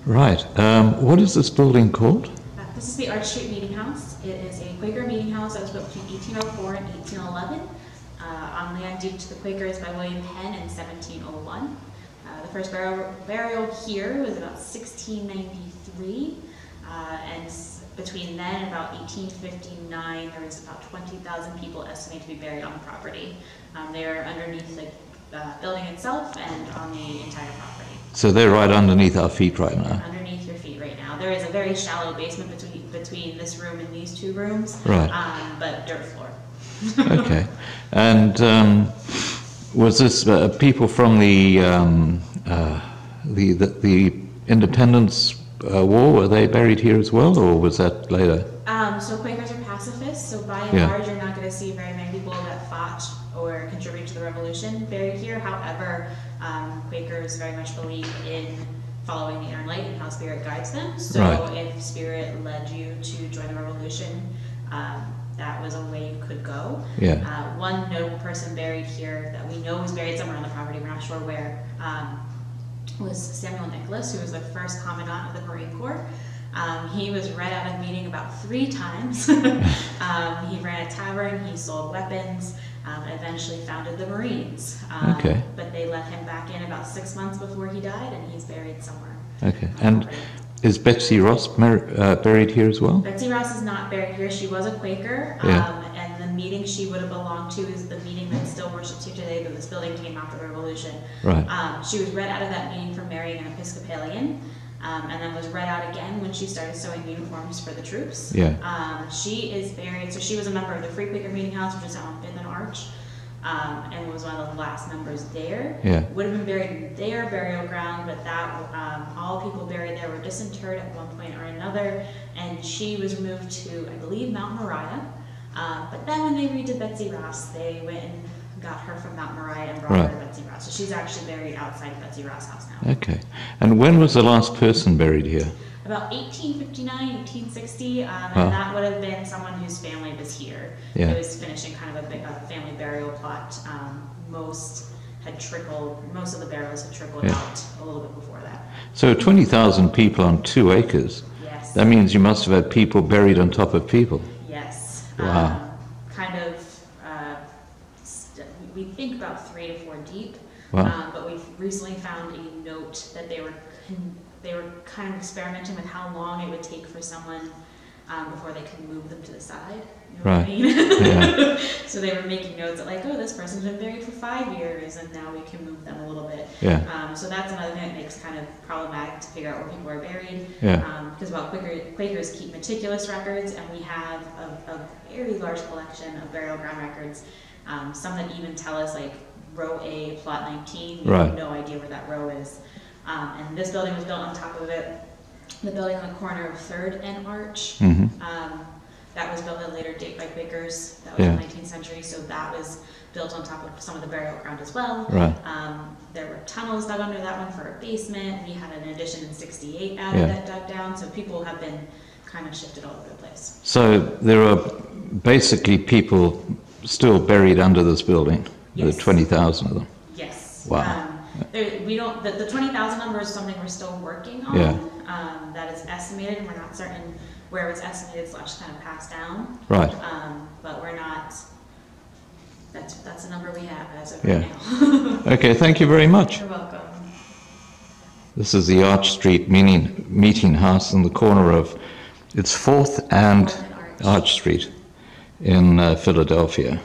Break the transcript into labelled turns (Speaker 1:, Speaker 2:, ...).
Speaker 1: Right. What is this building called?
Speaker 2: This is the Arch Street Meeting House. It is a Quaker meeting house that was built between 1804 and 1811 on land deeded to the Quakers by William Penn in 1701. The first burial here was about 1693, and between then and about 1859, there was about 20,000 people estimated to be buried on the property. They are underneath the building itself and on the entire property.
Speaker 1: So they're right underneath our feet right now?
Speaker 2: Underneath your feet right now. There is a very shallow basement between this room and these two rooms,
Speaker 1: right.
Speaker 2: But dirt floor.
Speaker 1: Okay. And was this people from the Independence War, were they buried here as well, or was that later?
Speaker 2: So Quakers are pacifists, so by and large you're not going to see very many people that fought or contributed to the Revolution buried here. However, Quakers very much believe in following the inner light and how spirit guides them. So if spirit led you to join the Revolution, that was a way you could go.
Speaker 1: Yeah.
Speaker 2: One notable person buried here that we know was buried somewhere on the property, we're not sure where, was Samuel Nicholas, who was the first commandant of the Marine Corps. He was read out of meeting about 3 times. He ran a tavern, he sold weapons, eventually founded the Marines.
Speaker 1: Okay.
Speaker 2: But they let him back in about 6 months before he died, and he's buried somewhere.
Speaker 1: Okay. And is Betsy Ross buried here as well?
Speaker 2: Betsy Ross is not buried here. She was a Quaker, and the meeting she would have belonged to is the meeting that still worships here today, that this building came after the Revolution.
Speaker 1: Right.
Speaker 2: She was read out of that meeting for marrying an Episcopalian, and then was read out again when she started sewing uniforms for the troops.
Speaker 1: Yeah.
Speaker 2: She is buried, so she was a member of the Free Quaker Meeting House, which is on Fifth and Arch, and was one of the last members there.
Speaker 1: Yeah.
Speaker 2: Would have been buried in their burial ground, but that all people buried there were disinterred at one point or another, and she was moved to, I believe, Mount Moriah. But then when they redid Betsy Ross, they went and got her from Mount Moriah and brought her to Betsy Ross. So she's actually buried outside of Betsy Ross' house now.
Speaker 1: Okay. And when was the last person buried here?
Speaker 2: About 1859, 1860, and that would have been someone whose family was here.
Speaker 1: Yeah.
Speaker 2: It was finishing kind of a family burial plot. Most of the burials had trickled out a little bit before that.
Speaker 1: So 20,000 people on 2 acres.
Speaker 2: Yes.
Speaker 1: That means you must have had people buried on top of people.
Speaker 2: Yes.
Speaker 1: Wow.
Speaker 2: We think about 3 to 4 deep.
Speaker 1: Wow.
Speaker 2: But we've recently found a note that they were kind of experimenting with how long it would take for someone before they could move them to the side. You know what I mean?
Speaker 1: Yeah.
Speaker 2: So they were making notes that, like, oh, this person's been buried for 5 years, and now we can move them a little bit.
Speaker 1: Yeah.
Speaker 2: So that's another thing that makes kind of problematic to figure out where people are buried.
Speaker 1: Yeah.
Speaker 2: Because while Quakers keep meticulous records, and we have a very large collection of burial ground records, some that even tell us, like, row A, plot 19, we have no idea where that row is. And this building was built on top of it. The building on the corner of 3rd and Arch, that was built at a later date by Quakers. That was the 19th century, so that was built on top of some of the burial ground as well.
Speaker 1: Right.
Speaker 2: There were tunnels dug under that one for a basement. We had an addition in 68 added that dug down, so people have been kind of shifted all over the place.
Speaker 1: So there are basically people still buried under this building. There are 20,000 of them.
Speaker 2: Yes.
Speaker 1: Wow.
Speaker 2: The 20,000 number is something we're still working on.
Speaker 1: Yeah.
Speaker 2: That is estimated, and we're not certain where it's estimated / kind of passed down.
Speaker 1: Right.
Speaker 2: But we're not. That's the number we have as of right now.
Speaker 1: Okay. Thank you very much.
Speaker 2: You're welcome.
Speaker 1: This is the Arch Street meeting house in the corner of, it's 4th and Arch Street in Philadelphia.